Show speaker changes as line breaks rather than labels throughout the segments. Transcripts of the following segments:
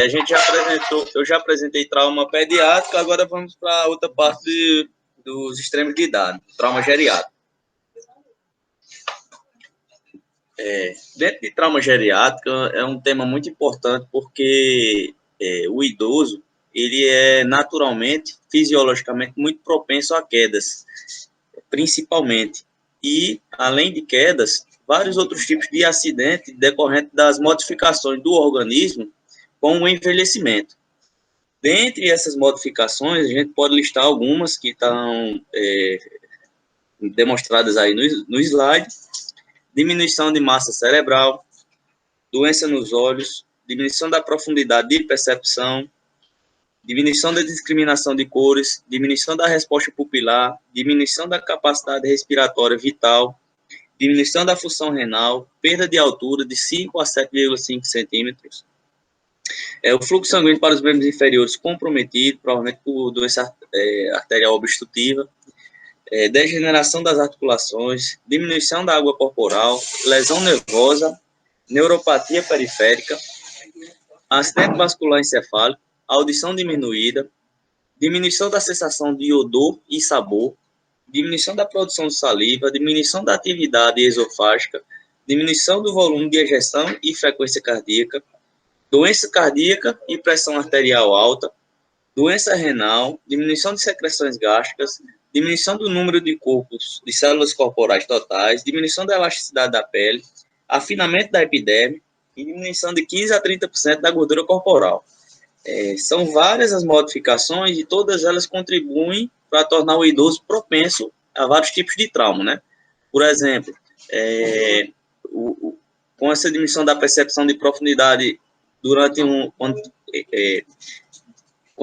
A gente já apresentou, eu já apresentei trauma pediátrico, agora vamos para outra parte dos extremos de idade, trauma geriátrico. Dentro de trauma geriátrico é um tema muito importante porque o idoso ele é naturalmente, fisiologicamente muito propenso a quedas, principalmente. E, além de quedas, vários outros tipos de acidente decorrente das modificações do organismo com o envelhecimento. Dentre essas modificações, a gente pode listar algumas que estão demonstradas aí no slide: diminuição de massa cerebral, doença nos olhos, diminuição da profundidade de percepção, diminuição da discriminação de cores, diminuição da resposta pupilar, diminuição da capacidade respiratória vital, diminuição da função renal, perda de altura de 5 a 7,5 centímetros, o fluxo sanguíneo para os membros inferiores comprometido, provavelmente por doença arterial obstrutiva, degeneração das articulações, diminuição da água corporal, lesão nervosa, neuropatia periférica, acidente vascular encefálico, audição diminuída, diminuição da sensação de odor e sabor, diminuição da produção de saliva, diminuição da atividade esofágica, diminuição do volume de ejeção e frequência cardíaca, doença cardíaca e pressão arterial alta, doença renal, diminuição de secreções gástricas, diminuição do número de corpos de células corporais totais, diminuição da elasticidade da pele, afinamento da epiderme e diminuição de 15 a 30% da gordura corporal. São várias as modificações e todas elas contribuem para tornar o idoso propenso a vários tipos de trauma, né? Por exemplo, com essa diminuição da percepção de profundidade durante quando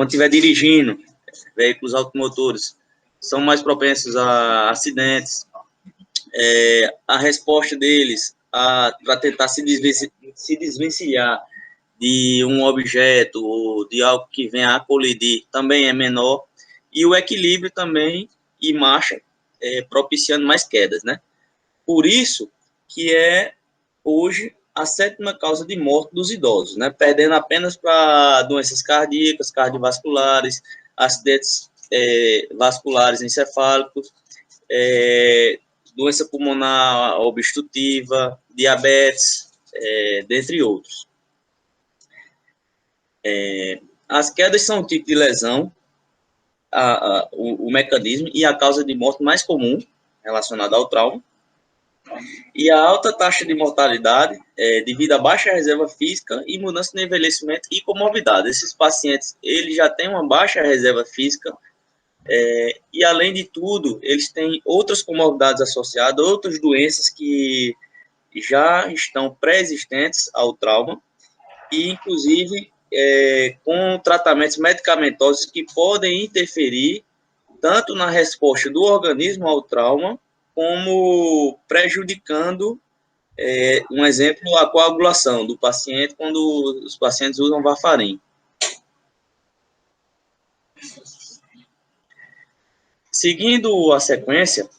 estiver dirigindo veículos automotores, são mais propensos a acidentes. A resposta deles para tentar se desvencilhar de um objeto ou de algo que venha a colidir também é menor, e o equilíbrio também e marcha propiciando mais quedas, né? Por isso que hoje a 7ª causa de morte dos idosos, né? Perdendo apenas para doenças cardíacas, cardiovasculares, acidentes vasculares encefálicos, doença pulmonar obstrutiva, diabetes, dentre outros. As quedas são um tipo de lesão, o mecanismo e a causa de morte mais comum relacionada ao trauma. E a alta taxa de mortalidade devido à baixa reserva física e mudança no envelhecimento e comorbidade. Esses pacientes eles já têm uma baixa reserva física e, além de tudo, eles têm outras comorbidades associadas, outras doenças que já estão pré-existentes ao trauma e, inclusive, com tratamentos medicamentosos que podem interferir tanto na resposta do organismo ao trauma, como prejudicando, um exemplo, a coagulação do paciente quando os pacientes usam warfarin. Seguindo a sequência,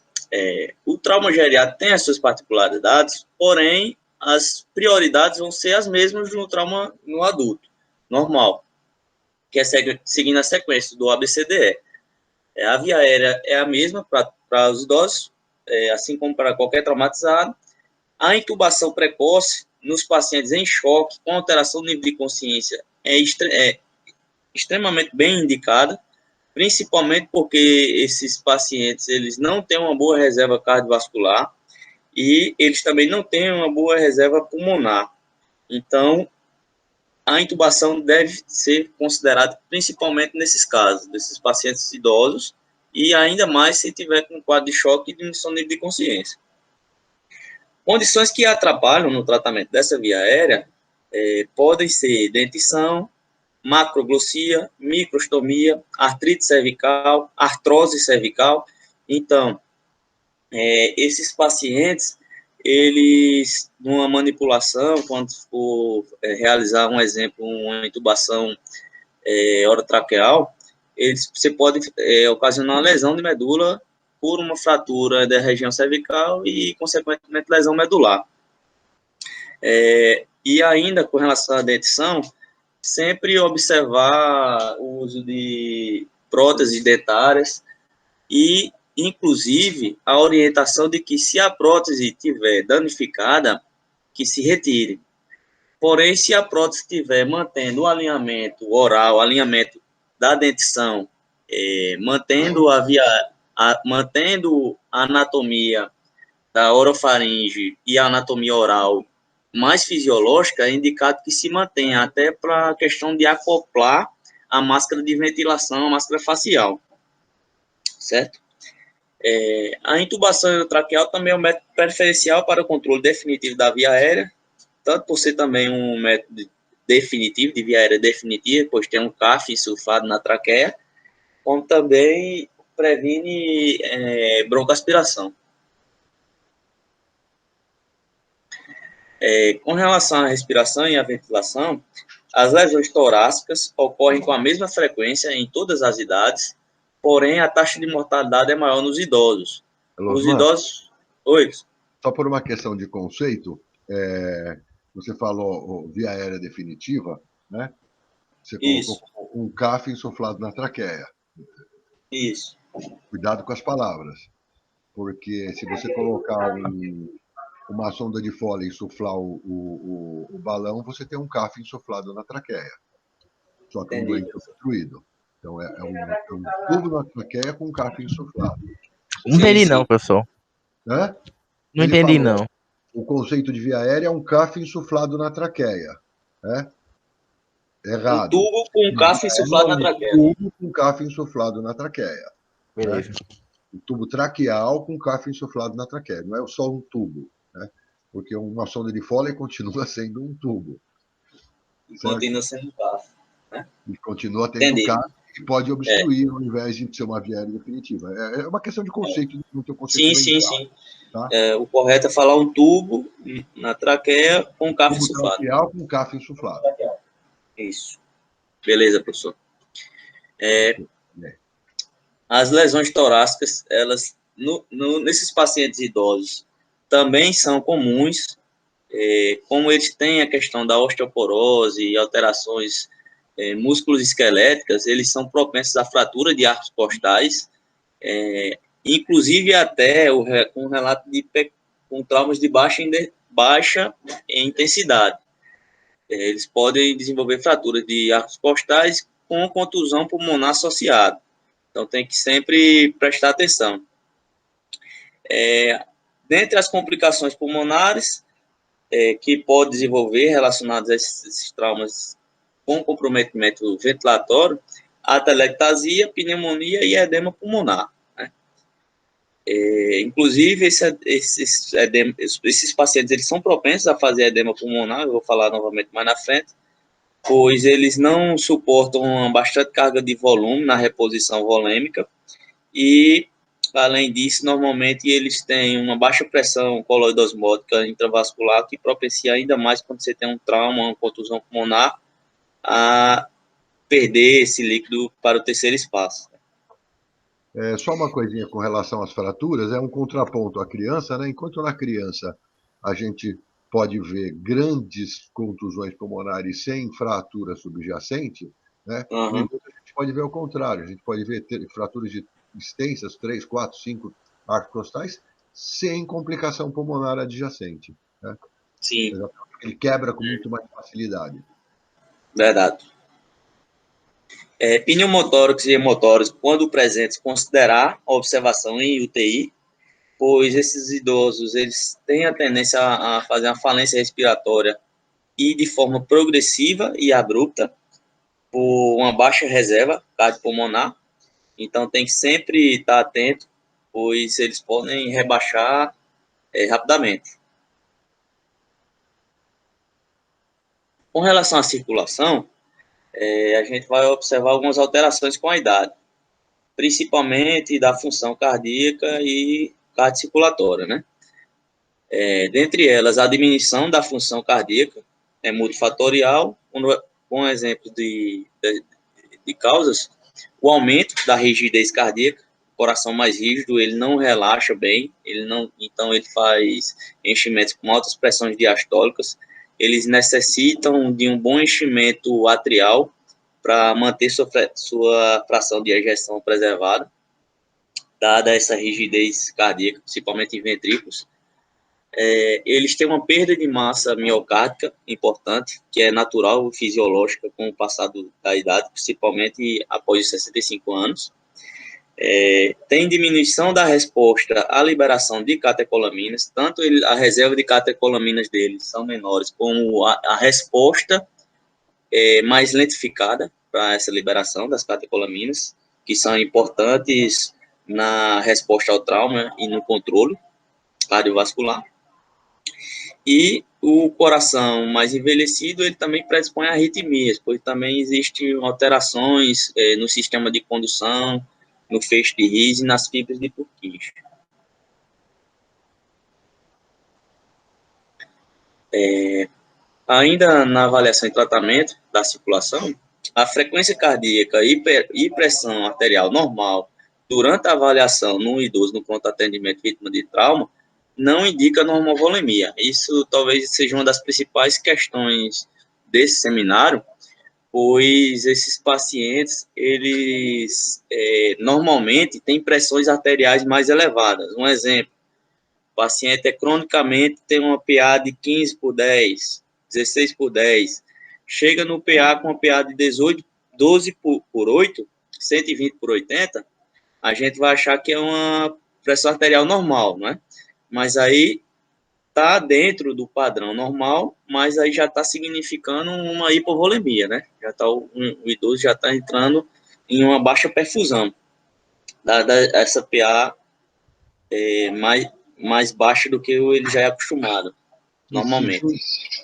o trauma geriátrico tem as suas particularidades, porém, as prioridades vão ser as mesmas no trauma no adulto normal, que é seguindo a sequência do ABCDE. A via aérea é a mesma para os idosos, assim como para qualquer traumatizado. A intubação precoce nos pacientes em choque com alteração do nível de consciência é extremamente bem indicada, principalmente porque esses pacientes eles não têm uma boa reserva cardiovascular e eles também não têm uma boa reserva pulmonar. Então, a intubação deve ser considerada principalmente nesses casos, desses pacientes idosos, e ainda mais se tiver com quadro de choque e diminuição do nível de consciência. Condições que atrapalham no tratamento dessa via aérea podem ser dentição, macroglossia, microstomia, artrite cervical, artrose cervical. Então, esses pacientes, eles, numa manipulação, quando for realizar um exemplo, uma intubação orotraqueal, você pode ocasionar uma lesão de medula por uma fratura da região cervical e, consequentemente, lesão medular. E ainda, com relação à dentição, sempre observar o uso de próteses dentárias e, inclusive, a orientação de que se a prótese estiver danificada, que se retire. Porém, se a prótese estiver mantendo o alinhamento oral, o alinhamento da dentição, mantendo a anatomia da orofaringe e a anatomia oral mais fisiológica, é indicado que se mantenha, até para a questão de acoplar a máscara de ventilação, a máscara facial, certo? A intubação endotraqueal também é um método preferencial para o controle definitivo da via aérea, tanto por ser também um método definitivo, de via aérea definitiva, pois tem um CAF sulfado na traqueia, como também previne broncoaspiração. Com relação à respiração e à ventilação, as lesões torácicas ocorrem com a mesma frequência em todas as idades, porém a taxa de mortalidade é maior nos idosos. Os idosos... Oi.
Só por uma questão de conceito, você falou via aérea definitiva, né? Você colocou um CAF insuflado na traqueia.
Isso.
Cuidado com as palavras, porque se você colocar uma sonda de Foley e insuflar o balão, você tem um CAF insuflado na traqueia. Só que um doente obstruído. Então, é um tubo na traqueia com um CAF insuflado.
Não entendi não, professor.
Hã?
Não entendi não.
O conceito de via aérea é um CAF insuflado na traqueia. Errado.
Um tubo com um CAF insuflado na traqueia.
Um tubo com CAF insuflado na traqueia.
Beleza.
Um tubo traqueal com CAF insuflado na traqueia. Não é só um tubo, né? Porque uma sonda de Foley continua sendo um tubo.
E continua sendo CAF. Né?
E continua tendo CAF que pode obstruir ao invés de ser uma via aérea definitiva. É uma questão de conceito. No teu conceito
sim. Tá? O correto é falar um tubo na traqueia com CAF insuflado.
Traqueal com CAF insuflado.
Isso. Beleza, professor. As lesões torácicas, elas, nesses pacientes idosos, também são comuns, como eles têm a questão da osteoporose e alterações músculos esqueléticas, eles são propensos à fratura de arcos costais, inclusive até com relato com traumas de baixa intensidade. Eles podem desenvolver fraturas de arcos costais com contusão pulmonar associada. Então, tem que sempre prestar atenção. Dentre as complicações pulmonares que pode desenvolver relacionadas a esses traumas com comprometimento ventilatório, a atelectasia, pneumonia e edema pulmonar. Né? Inclusive, esses pacientes eles são propensos a fazer edema pulmonar, eu vou falar novamente mais na frente, pois eles não suportam uma bastante carga de volume na reposição volêmica e, além disso, normalmente eles têm uma baixa pressão coloidosmótica intravascular que propicia ainda mais quando você tem um trauma, uma contusão pulmonar, a perder esse líquido para o terceiro espaço.
Só uma coisinha com relação às fraturas, é um contraponto à criança, né? Enquanto na criança a gente pode ver grandes contusões pulmonares sem fratura subjacente, né? No entanto, a gente pode ver o contrário, a gente pode ver fraturas extensas, 3, 4, 5 arcos costais, sem complicação pulmonar adjacente. Né?
Sim.
Ele quebra com muito mais facilidade.
Verdade. Pneumotórax e hemotórax, quando presentes, considerar a observação em UTI, pois esses idosos eles têm a tendência a fazer uma falência respiratória e de forma progressiva e abrupta, por uma baixa reserva cardiopulmonar. Então, tem que sempre estar atento, pois eles podem rebaixar rapidamente. Com relação à circulação, a gente vai observar algumas alterações com a idade, principalmente da função cardíaca e cardiocirculatória, né? Dentre elas, a diminuição da função cardíaca é multifatorial, com exemplos de causas, o aumento da rigidez cardíaca, o coração mais rígido, ele não relaxa bem, então ele faz enchimentos com altas pressões diastólicas, eles necessitam de um bom enchimento atrial para manter sua fração de ejeção preservada, dada essa rigidez cardíaca, principalmente em ventrículos. Eles têm uma perda de massa miocárdica importante, que é natural e fisiológica com o passar da idade, principalmente após os 65 anos. Tem diminuição da resposta à liberação de catecolaminas, tanto a reserva de catecolaminas deles são menores, como a resposta mais lentificada para essa liberação das catecolaminas, que são importantes na resposta ao trauma e no controle cardiovascular. E o coração mais envelhecido, ele também predispõe a arritmias, pois também existem alterações no sistema de condução, no feixe de His e nas fibras de Purkinje. Ainda na avaliação e tratamento da circulação, a frequência cardíaca e pressão arterial normal durante a avaliação no idoso no pronto atendimento vítima de trauma não indica normovolemia. Isso talvez seja uma das principais questões desse seminário, pois esses pacientes, eles normalmente têm pressões arteriais mais elevadas. Um exemplo, o paciente cronicamente tem uma PA de 15/10, 16/10, chega no PA com uma PA de 12/8, 120/80, a gente vai achar que é uma pressão arterial normal, né? Mas aí está dentro do padrão normal, mas aí já está significando uma hipovolemia, né? Já tá, o idoso já está entrando em uma baixa perfusão, dada essa PA mais baixa do que ele já é acostumado, normalmente.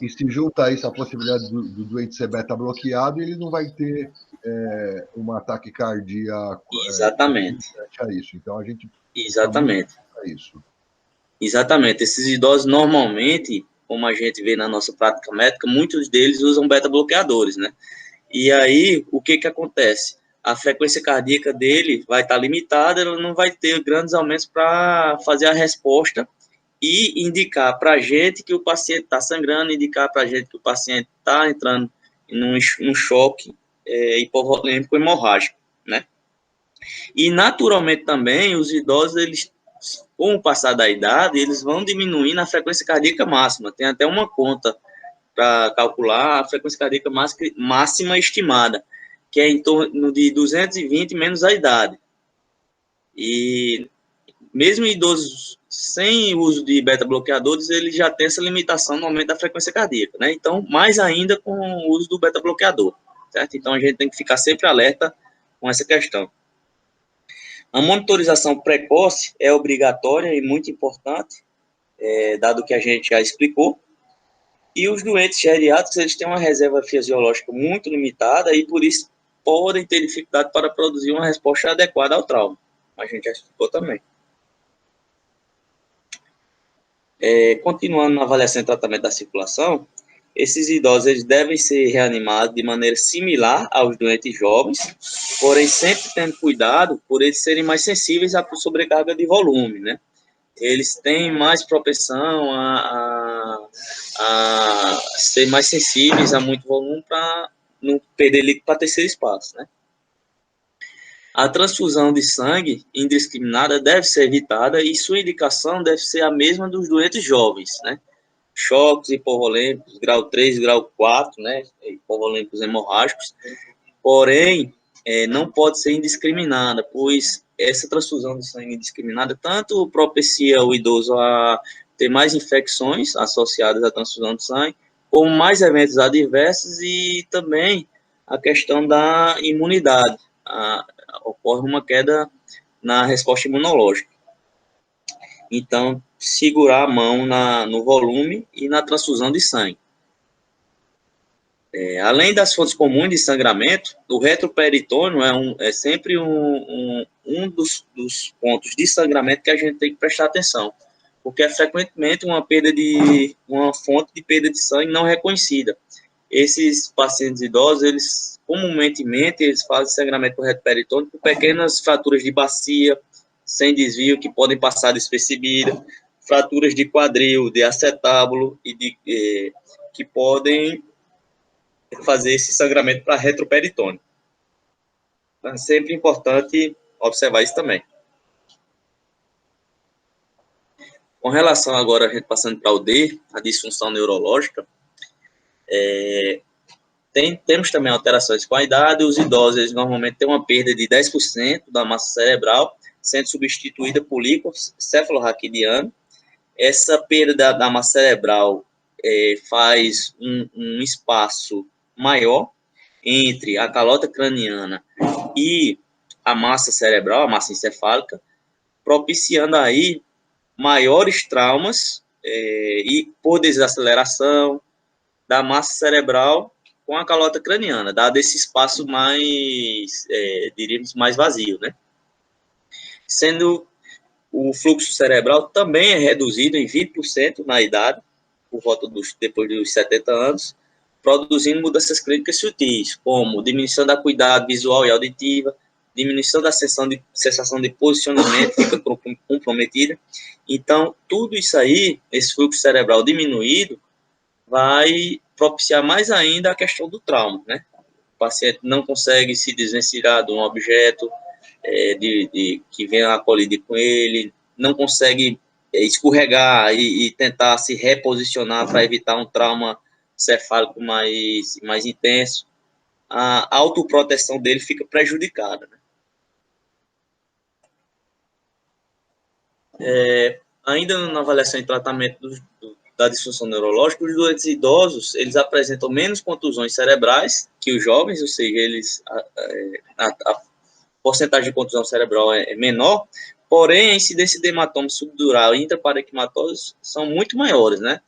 E se junta a isso a possibilidade do doente ser beta-bloqueado, ele não vai ter um ataque cardíaco.
Exatamente.
Isso. Então, a gente...
Exatamente.
Isso.
Exatamente. Esses idosos, normalmente, como a gente vê na nossa prática médica, muitos deles usam beta-bloqueadores, né? E aí, o que acontece? A frequência cardíaca dele vai estar limitada, ele não vai ter grandes aumentos para fazer a resposta e indicar para a gente que o paciente está sangrando, indicar para a gente que o paciente está entrando num choque hipovolêmico hemorrágico, né? E, naturalmente, também, os idosos, eles, com o passar da idade, eles vão diminuindo a frequência cardíaca máxima. Tem até uma conta para calcular a frequência cardíaca máxima estimada, que é em torno de 220 menos a idade. E mesmo idosos sem uso de beta-bloqueadores, ele já tem essa limitação no aumento da frequência cardíaca, né? Então, mais ainda com o uso do beta-bloqueador, certo? Então, a gente tem que ficar sempre alerta com essa questão. A monitorização precoce é obrigatória e muito importante, dado que a gente já explicou. E os doentes geriátricos, eles têm uma reserva fisiológica muito limitada e, por isso, podem ter dificuldade para produzir uma resposta adequada ao trauma. A gente já explicou também. Continuando na avaliação e tratamento da circulação, esses idosos eles devem ser reanimados de maneira similar aos doentes jovens, porém sempre tendo cuidado por eles serem mais sensíveis à sobrecarga de volume, né? Eles têm mais propensão a ser mais sensíveis a muito volume para não perder líquido para terceiro espaço, né? A transfusão de sangue indiscriminada deve ser evitada e sua indicação deve ser a mesma dos doentes jovens, né? Choques hipovolêmicos, grau 3, grau 4, né? Hipovolêmicos hemorrágicos. Porém, não pode ser indiscriminada, pois essa transfusão de sangue indiscriminada tanto propicia o idoso a ter mais infecções associadas à transfusão de sangue, como mais eventos adversos e também a questão da imunidade. Ocorre uma queda na resposta imunológica. Então, segurar a mão no volume e na transfusão de sangue. Além das fontes comuns de sangramento, o retroperitônio é sempre um dos pontos de sangramento que a gente tem que prestar atenção, porque é frequentemente uma fonte de perda de sangue não reconhecida. Esses pacientes idosos, eles comumente eles fazem sangramento por retroperitônio por pequenas fraturas de bacia, sem desvio, que podem passar despercebidas, fraturas de quadril, de acetábulo e que podem fazer esse sangramento para retroperitônio. É sempre importante observar isso também. Com relação agora, a gente passando para o D, a disfunção neurológica, temos também alterações com a idade. Os idosos, eles normalmente têm uma perda de 10% da massa cerebral, sendo substituída por líquido cefalorraquidiano. Essa perda da massa cerebral faz um espaço maior entre a calota craniana e a massa cerebral, a massa encefálica, propiciando aí maiores traumas e por desaceleração da massa cerebral com a calota craniana, dado esse espaço mais, diríamos, mais vazio, né? Sendo o fluxo cerebral também é reduzido em 20% na idade, por volta depois dos 70 anos, produzindo mudanças clínicas sutis, como diminuição da acuidade visual e auditiva, diminuição da sensação de posicionamento, fica comprometida. Então, tudo isso aí, esse fluxo cerebral diminuído, vai propiciar mais ainda a questão do trauma, né? O paciente não consegue se desvencilhar de um objeto que venha a colidir com ele, não consegue escorregar e tentar se reposicionar para evitar um trauma cefálico mais intenso. A autoproteção dele fica prejudicada, né? Ainda na avaliação e tratamento da disfunção neurológica, os doentes idosos, eles apresentam menos contusões cerebrais que os jovens, ou seja, a porcentagem de contusão cerebral é menor, porém a incidência de hematoma subdural e intraparenquimatosos são muito maiores, né?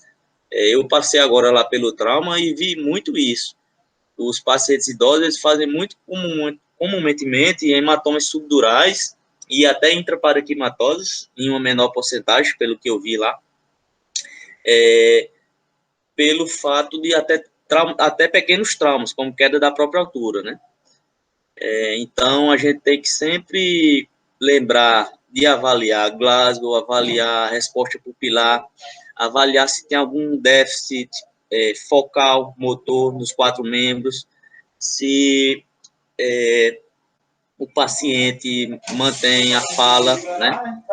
Eu passei agora lá pelo trauma e vi muito isso. Os pacientes idosos, eles fazem muito comumente hematomas subdurais e até intraparenquimatosos, em uma menor porcentagem, pelo que eu vi lá, pelo fato de até pequenos traumas, como queda da própria altura, né? Então, a gente tem que sempre lembrar de avaliar Glasgow, avaliar a resposta pupilar, avaliar se tem algum déficit focal, motor nos 4 membros, se o paciente mantém a fala, né?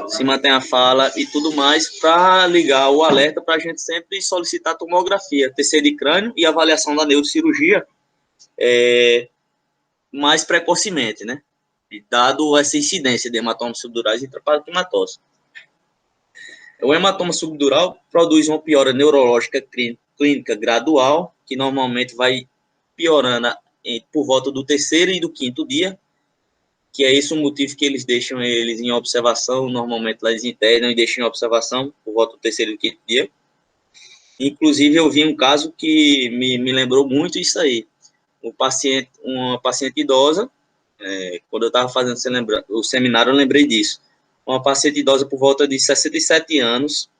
Se mantém a fala e tudo mais, para ligar o alerta para a gente sempre solicitar tomografia, TC de crânio e avaliação da neurocirurgia mais precocemente, né? Dado essa incidência de hematomas subdurais e intraparenquimatosos. O hematoma subdural produz uma piora neurológica clínica gradual, que normalmente vai piorando por volta do 3º e do 5º dia, que é esse o motivo que eles deixam eles em observação. Normalmente eles internam e deixam em observação por volta do 3º e do 5º dia. Inclusive, eu vi um caso que me lembrou muito isso aí. Uma paciente idosa, quando eu estava fazendo o seminário, eu lembrei disso. Uma paciente idosa por volta de 67 anos,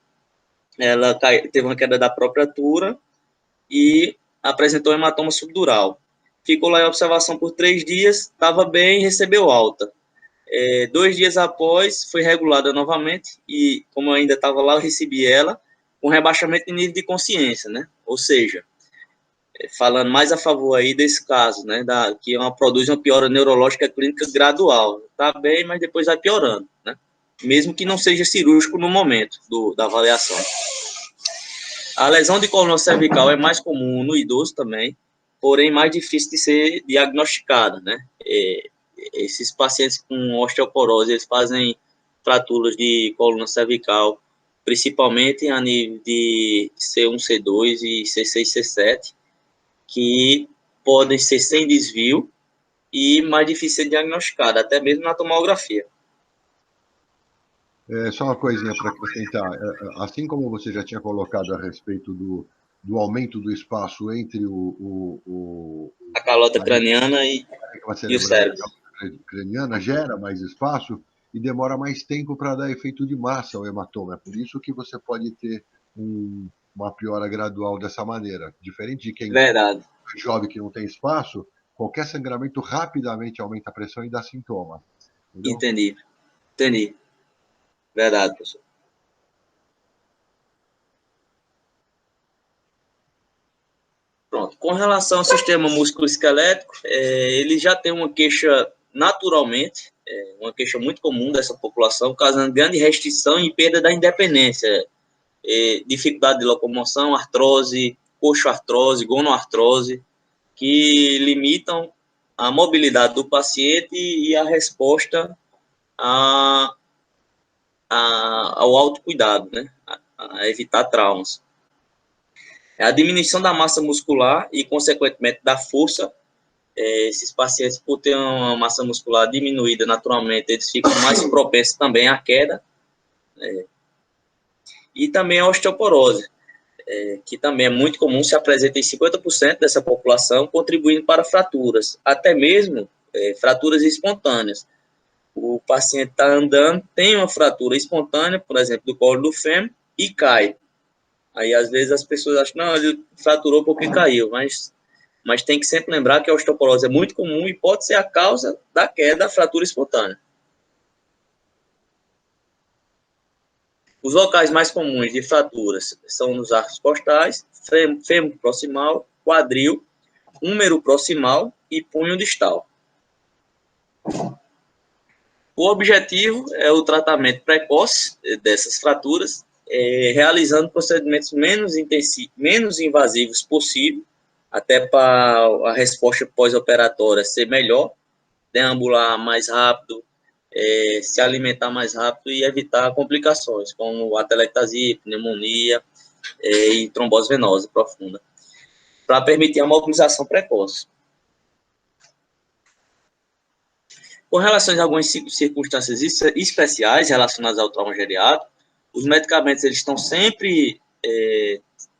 ela teve uma queda da própria altura e apresentou hematoma subdural. Ficou lá em observação por 3 dias, estava bem e recebeu alta. 2 dias após, foi regulada novamente e, como eu ainda estava lá, eu recebi ela com rebaixamento de nível de consciência, né? Ou seja, falando mais a favor aí desse caso, né, que produz uma piora neurológica clínica gradual. Tá bem, mas depois vai piorando, né? Mesmo que não seja cirúrgico no momento da avaliação. A lesão de coluna cervical é mais comum no idoso também, porém mais difícil de ser diagnosticada, né? Esses pacientes com osteoporose, eles fazem fraturas de coluna cervical, principalmente a nível de C1, C2 e C6, C7, que podem ser sem desvio e mais difícil de ser diagnosticada, até mesmo na tomografia.
Só uma coisinha para acrescentar. Assim como você já tinha colocado a respeito do aumento do espaço entre
a calota craniana e o cérebro.
Craniana gera mais espaço e demora mais tempo para dar efeito de massa ao hematoma. É por isso que você pode ter uma piora gradual dessa maneira. Diferente de quem é jovem que não tem espaço, qualquer sangramento rapidamente aumenta a pressão e dá sintoma. Entendeu?
Entendi. Verdade, professor. Pronto. Com relação ao sistema musculoesquelético, ele já tem uma queixa naturalmente, uma queixa muito comum dessa população, causando grande restrição e perda da independência, dificuldade de locomoção, artrose, coxoartrose, gonoartrose, que limitam a mobilidade do paciente e a resposta ao autocuidado, né? A evitar traumas. A diminuição da massa muscular e, consequentemente, da força. Esses pacientes, por ter uma massa muscular diminuída naturalmente, eles ficam mais propensos também à queda. E também a osteoporose, que também é muito comum, se apresenta em 50% dessa população, contribuindo para fraturas, até mesmo fraturas espontâneas. O paciente está andando, tem uma fratura espontânea, por exemplo, do colo do fêmur, e cai. Aí, às vezes, as pessoas acham, não, ele fraturou porque caiu, mas tem que sempre lembrar que a osteoporose é muito comum e pode ser a causa da queda, da fratura espontânea. Os locais mais comuns de fraturas são nos arcos costais, fêmur proximal, quadril, húmero proximal e punho distal. O objetivo é o tratamento precoce dessas fraturas, realizando procedimentos menos invasivos possível, até para a resposta pós-operatória ser melhor, deambular mais rápido, se alimentar mais rápido e evitar complicações, como atelectasia, pneumonia e trombose venosa profunda, para permitir a mobilização precoce. Com relação a algumas circunstâncias especiais relacionadas ao trauma geriátrico, os medicamentos eles estão sempre,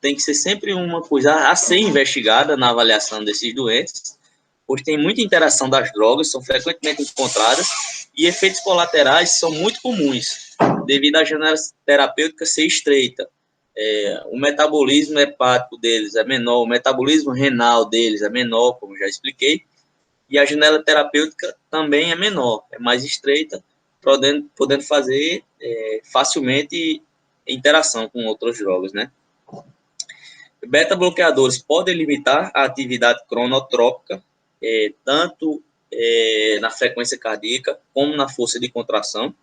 tem que ser sempre uma coisa a ser investigada na avaliação desses doentes, pois tem muita interação das drogas, são frequentemente encontradas, e efeitos colaterais são muito comuns, devido à janela terapêutica ser estreita. O metabolismo hepático deles é menor, o metabolismo renal deles é menor, como já expliquei, e a janela terapêutica também é menor, é mais estreita, podendo fazer facilmente interação com outras drogas, né? Beta-bloqueadores podem limitar a atividade cronotrópica, tanto na frequência cardíaca como na força de contração.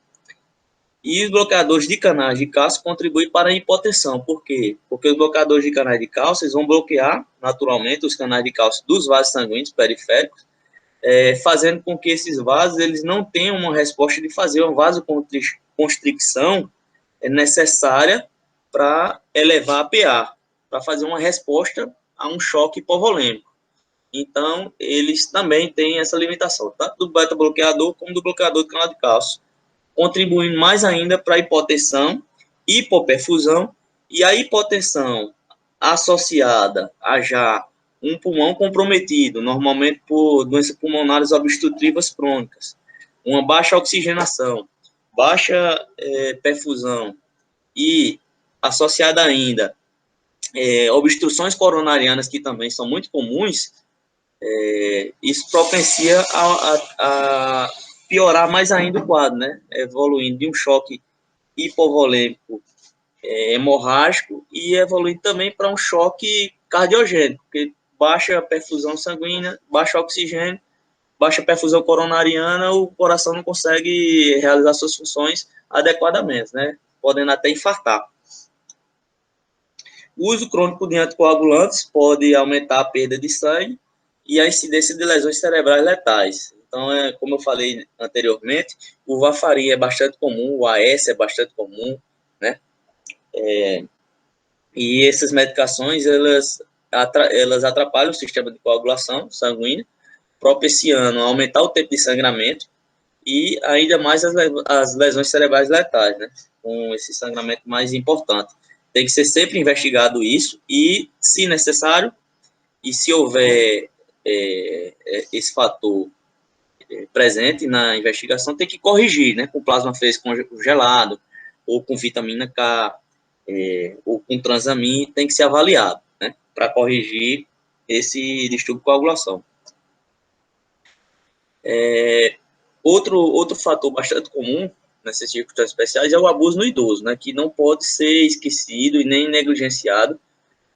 E os bloqueadores de canais de cálcio contribuem para a hipotensão. Por quê? Porque os bloqueadores de canais de cálcio eles vão bloquear naturalmente os canais de cálcio dos vasos sanguíneos periféricos, fazendo com que esses vasos eles não tenham uma resposta de fazer uma vasoconstricção necessária para elevar a PA, para fazer uma resposta a um choque hipovolêmico. Então, eles também têm essa limitação, tanto do beta-bloqueador como do bloqueador de canal de cálcio, contribuindo mais ainda para a hipotensão, hipoperfusão, e a hipotensão associada a já um pulmão comprometido, normalmente por doenças pulmonares obstrutivas crônicas, uma baixa oxigenação, baixa perfusão e associada ainda obstruções coronarianas, que também são muito comuns, isso propicia a piorar mais ainda o quadro, né? Evoluindo de um choque hipovolêmico hemorrágico e evoluindo também para um choque cardiogênico, porque baixa perfusão sanguínea, baixo oxigênio, baixa perfusão coronariana, o coração não consegue realizar suas funções adequadamente, né? Podendo até infartar. O uso crônico de anticoagulantes pode aumentar a perda de sangue e a incidência de lesões cerebrais letais. Então, como eu falei anteriormente, o varfarin é bastante comum, o AS é bastante comum, né? E essas medicações, elas atrapalham o sistema de coagulação sanguínea, propiciando a aumentar o tempo de sangramento e ainda mais as lesões cerebrais letais, né? Com esse sangramento mais importante. Tem que ser sempre investigado isso e, se necessário, e se houver esse fator presente na investigação, tem que corrigir, né? Com plasmafésico congelado, ou com vitamina K, ou com transamin, tem que ser avaliado, né? Para corrigir esse distúrbio de coagulação. Outro fator bastante comum nessas circunstâncias especiais é o abuso no idoso, né? Que não pode ser esquecido e nem negligenciado,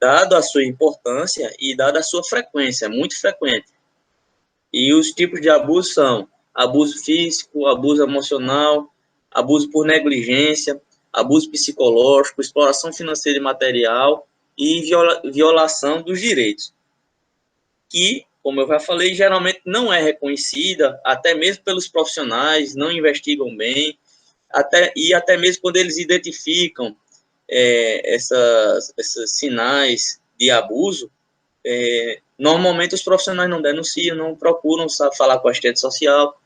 dado a sua importância e dada a sua frequência, é muito frequente. E os tipos de abuso são abuso físico, abuso emocional, abuso por negligência, abuso psicológico, exploração financeira e material e violação dos direitos, que, como eu já falei, geralmente não é reconhecida, até mesmo pelos profissionais, não investigam bem, até mesmo quando eles identificam esses sinais de abuso, normalmente os profissionais não denunciam, não procuram falar com a assistente social,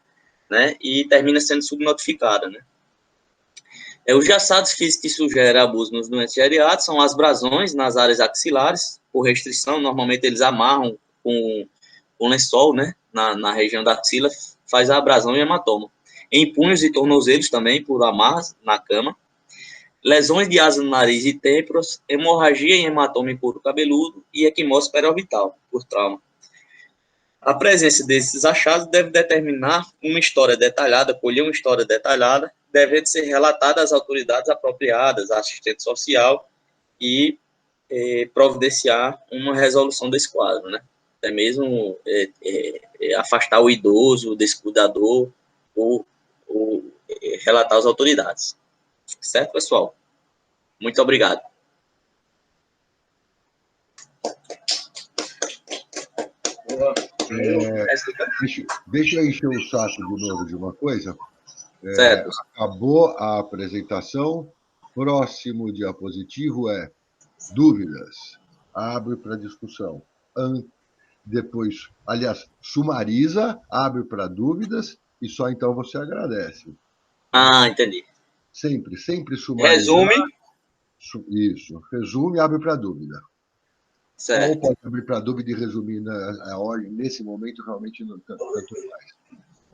né, e termina sendo subnotificada, né. Os jaçados físicos que sugerem abuso nos doentes geriátricos são as abrasões nas áreas axilares, por restrição, normalmente eles amarram com lençol, né, na região da axila, faz a abrasão e hematoma. Em punhos e tornozelos também, por amarras na cama. Lesões de asa no nariz e têmporas, hemorragia e hematoma em couro cabeludo e equimose periorbital, por trauma. A presença desses achados deve determinar uma história detalhada, colher uma história detalhada, devendo ser relatada às autoridades apropriadas, à assistente social e providenciar uma resolução desse quadro, né? Até mesmo afastar o idoso desse cuidador ou relatar às autoridades. Certo, pessoal? Muito obrigado.
Deixa eu encher o saco de novo de uma coisa.
Certo.
Acabou a apresentação. Próximo diapositivo é dúvidas. Abre para discussão. Depois, aliás, sumariza, abre para dúvidas e só então você agradece.
Ah, entendi.
Sempre sumarizar.
Resume.
Isso. Resume e abre para dúvida.
Certo.
Ou pode abrir para dúvida e resumir a ordem. Nesse momento, realmente, não tanto faz.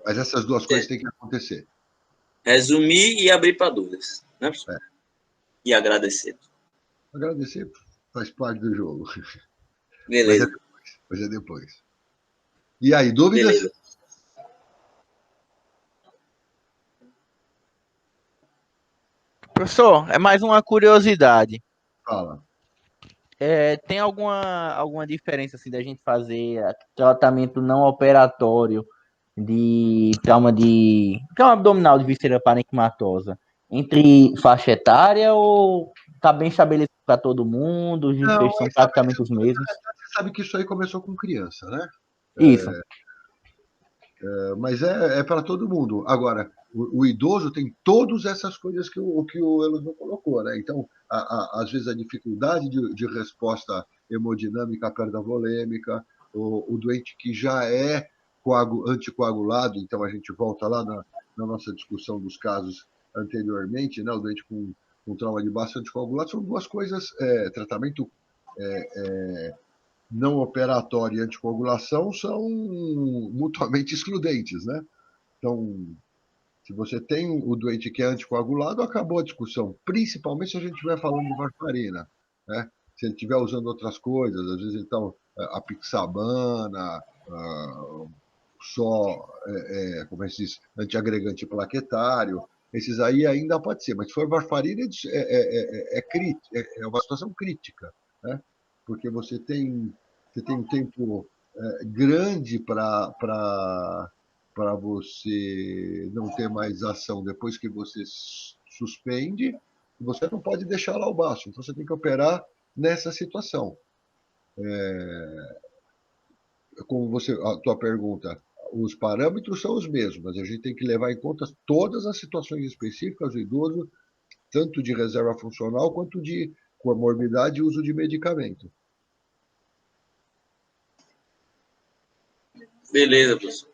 Mas essas duas coisas têm que acontecer.
Resumir e abrir para dúvidas. Né? E agradecer.
Agradecer faz parte do jogo.
Beleza.
Mas é depois. E aí, dúvidas?
Beleza.
Professor, é mais uma curiosidade.
Fala.
Tem alguma diferença assim da gente fazer tratamento não operatório de trauma abdominal de víscera parenquimatosa entre faixa etária ou tá bem estabelecido para todo mundo? Os desfechos são praticamente os mesmos?
Você sabe que isso aí começou com criança, né?
Isso.
Mas é para todo mundo. Agora, o idoso tem todas essas coisas que o Elton colocou, né? Então, às vezes, a dificuldade de resposta hemodinâmica à perda volêmica, o doente que já é anticoagulado, então a gente volta lá na nossa discussão dos casos anteriormente, né? O doente com trauma de base anticoagulado, são duas coisas, tratamento não operatório e anticoagulação são mutuamente excludentes, né? Então, se você tem o doente que é anticoagulado, acabou a discussão, principalmente se a gente estiver falando de varfarina, né? Se ele estiver usando outras coisas, às vezes então a pixabana, como é que se diz, antiagregante plaquetário, esses aí ainda pode ser, mas se for varfarina é uma situação crítica, né? Porque você tem um tempo grande para você não ter mais ação depois que você suspende, e você não pode deixar lá o baço. Então, você tem que operar nessa situação. Como a tua pergunta, os parâmetros são os mesmos, mas a gente tem que levar em conta todas as situações específicas do idoso, tanto de reserva funcional quanto de comorbidade e uso de medicamento.
Beleza, professor.